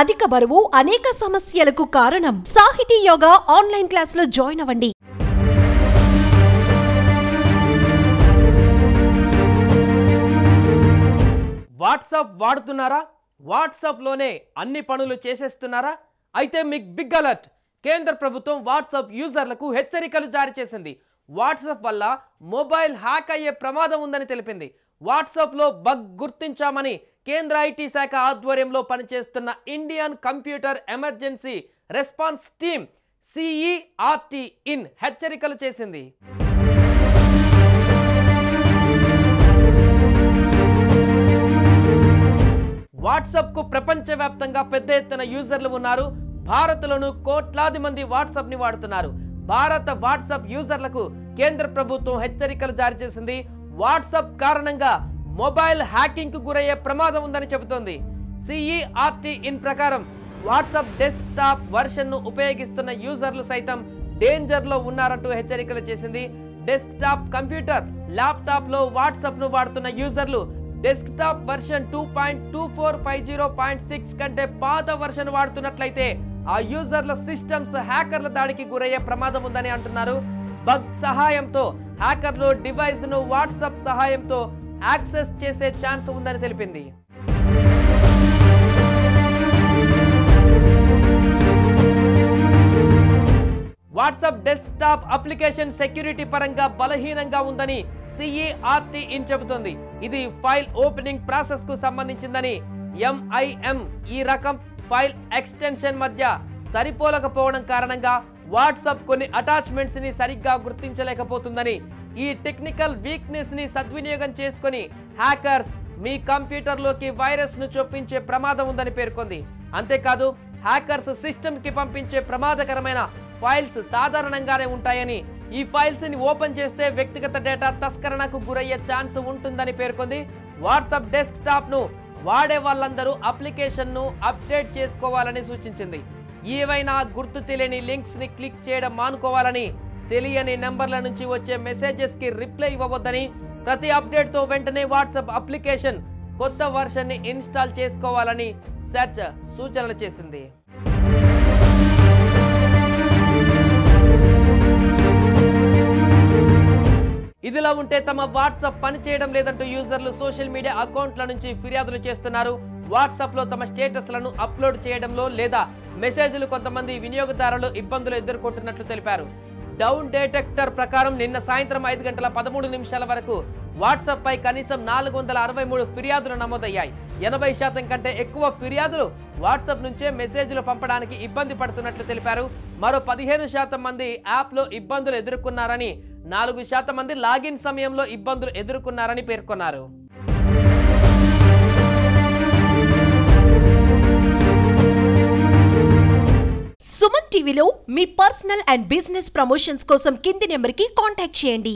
అధిక బరువు అనేక సమస్యలకు కారణం. సాహితీ యోగా ఆన్లైన్ క్లాసులో జాయిన్ అవ్వండి. వాట్సాప్ వాడుతున్నారా? వాట్సాప్లోనే అన్ని పనులు చేసేస్తున్నారా? అయితే మీకు బిగ్ అలర్ట్. కేంద్ర ప్రభుత్వం వాట్సాప్ యూజర్లకు హెచ్చరికలు జారీ చేసింది. వాట్సాప్ వల్ల మొబైల్ హ్యాక్ అయ్యే ప్రమాదం ఉందని తెలిపింది. వాట్సాప్లో బగ్ గుర్తించామని కేంద్ర ఐటీ శాఖ ఆధ్వర్యంలో పనిచేస్తున్న Indian computer emergency response team CERT in హెచ్చరికలు చేసింది. వాట్సాప్ కు ప్రపంచవ్యాప్తంగా పెద్ద ఎత్తున యూజర్లు ఉన్నారు. భారత్లోనూ కోట్లాది మంది వాట్సాప్ ని వాడుతున్నారు. భారత వాట్సాప్ యూజర్లకు కేంద్ర ప్రభుత్వం హెచ్చరికలు జారీ చేసింది. వాట్సాప్ కారణంగా మొబైల్ హ్యాకింగ్ కు గురయ్యే ప్రమాదం ఉందని చెబుతోంది. CERT ఇన్ ప్రకారం వాట్సాప్ డెస్క్టాప్ వర్షన్ ను ఉపయోగిస్తున్న యూజర్లు సైతం డేంజర్ లో ఉన్నారంటూ హెచ్చరికలు చేసింది. డెస్క్టాప్ కంప్యూటర్, ల్యాప్టాప్ లో వాట్సాప్ ను వాడుతున్న యూజర్లు డెస్క్టాప్ వర్షన్ 2.2450.6 కంటే పాత వర్షన్ వాడుతున్నట్లయితే ఆ యూజర్ల సిస్టమ్స్ హ్యాకర్ల దాడికి గురయ్యే ప్రమాదం ఉందని అంటున్నారు. బగ్ సహాయంతో హ్యాకర్లు డివైస్ ను వాట్సాప్ సహాయంతో యాక్సెస్ చేసే ఛాన్స్ ఉందని తెలిపింది. వాట్సాప్ డెస్క్టాప్ అప్లికేషన్ సెక్యూరిటీ పరంగా బలహీనంగా ఉందని CERT ఇన్ చెబుతోంది. ఇది ఫైల్ ఓపెనింగ్ ప్రాసెస్ కు సంబంధించిందని MIM ఈ రకం ఫైల్ ఎక్స్టెన్షన్ మధ్య సరిపోలకపోవడం కారణంగా వాట్సాప్ కొన్ని అటాచ్మెంట్స్ ని సరిగ్గా గుర్తించలేకపోతుందని, ఈ టెక్నికల్ వీక్నెస్ ని సద్వినియోగం చేసుకొని హ్యాకర్స్ మీ కంప్యూటర్లోకి వైరస్ ను చొప్పించే ప్రమాదం ఉందని పేర్కొంది. అంతేకాదు హ్యాకర్స్ సిస్టమ్ కి పంపించే ప్రమాదకరమైన ఫైల్స్ సాధారణంగానే ఉంటాయని, ఈ ఫైల్స్ ని ఓపెన్ చేస్తే వ్యక్తిగత డేటా తస్కరణకు గురయ్యే ఛాన్స్ ఉంటుందని పేర్కొంది. వాట్సాప్ డెస్క్టాప్ ను వాడే వాళ్ళందరూ అప్లికేషన్ ను అప్డేట్ చేసుకోవాలని సూచించింది. ఏవైనా గుర్తు తెలియని లింక్స్ ని క్లిక్ చేయడం మానుకోవాలని, తెలియని నెంబర్ల నుంచి వచ్చే మెసేజెస్ కి రిప్లై ఇవ్వవద్దని, ప్రతి అప్డేట్ తో వెంటనే వాట్సాప్ అప్లికేషన్ కొత్త వర్షన్ ని ఇన్స్టాల్ చేసుకోవాలని సెర్చ్ సూచనలు చేసింది. ఇదిలా ఉంటే తమ వాట్సాప్ పనిచేయడం లేదంటూ యూజర్లు సోషల్ మీడియా అకౌంట్ల నుంచి ఫిర్యాదులు చేస్తున్నారు. వాట్సాప్ లో తమ స్టేటస్లను అప్లోడ్ చేయడంలో లేదా మెసేజ్లు కొంతమంది వినియోగదారులు ఇబ్బందులు ఎదుర్కొంటున్నట్లు తెలిపారు. డౌన్ డిటెక్టర్ ప్రకారం నిన్న సాయంత్రం 5:13 వరకు వాట్సాప్ పై కనీసం 463 ఫిర్యాదులు నమోదయ్యాయి. 80% కంటే ఎక్కువ ఫిర్యాదులు వాట్సాప్ నుంచే మెసేజ్లు పంపడానికి ఇబ్బంది పడుతున్నట్లు తెలిపారు. మరో 15% మంది యాప్ లో ఇబ్బందులు ఎదుర్కొన్నారని, 4% మంది లాగిన్ సమయంలో ఇబ్బందులు ఎదుర్కొన్నారని పేర్కొన్నారు. సుమన్ టీవీలో మీ పర్సనల్ అండ్ బిజినెస్ ప్రమోషన్స్ కోసం కింది నెంబర్కి కాంటాక్ట్ చేయండి.